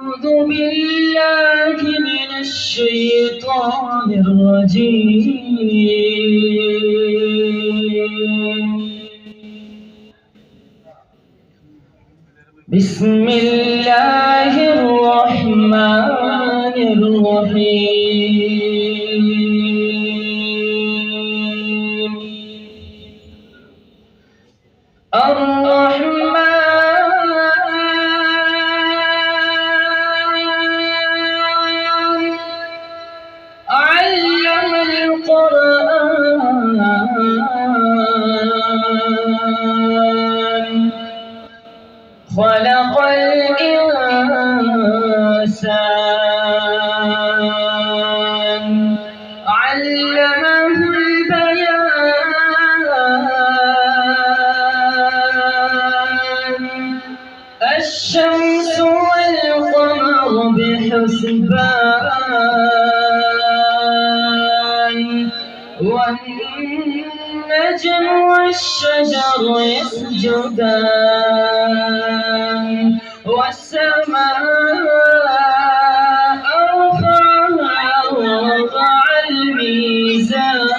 أعوذ بالله من الشيطان الرجيم. بسم الله الرحمن الرحيم. الرحمن علم القرآن خلق الإنسان علمه البيان الشمس والقمر بحسبان والنجم والشجر يسجدان والسماء رفعها ووضع الميزان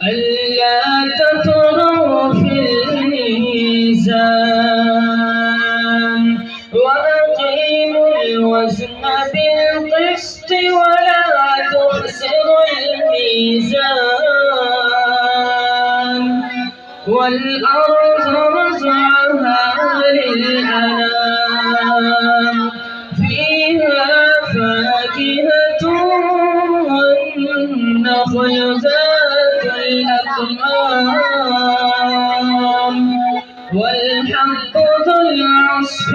ألا تطغوا في الميزان وأقيموا الوزن بالقسط ولا تخسروا الميزان والأرض وضعها للأنام فيها فاكهة والنخل ذات الأكمام والحب ذو العصف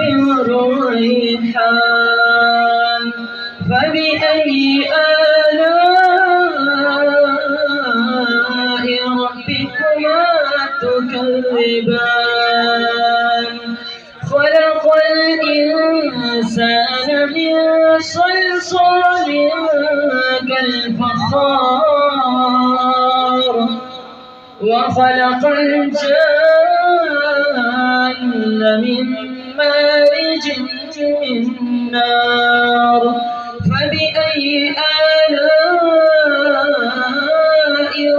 والريحان فبأي آلاء ربكما تكذبان خلق الإنسان من صلصال كالفخار وخلق الجن من مارج من نار فبأي آلاء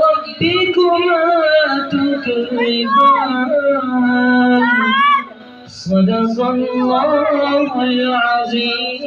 ربكما تكذبان صدق الله العظيم.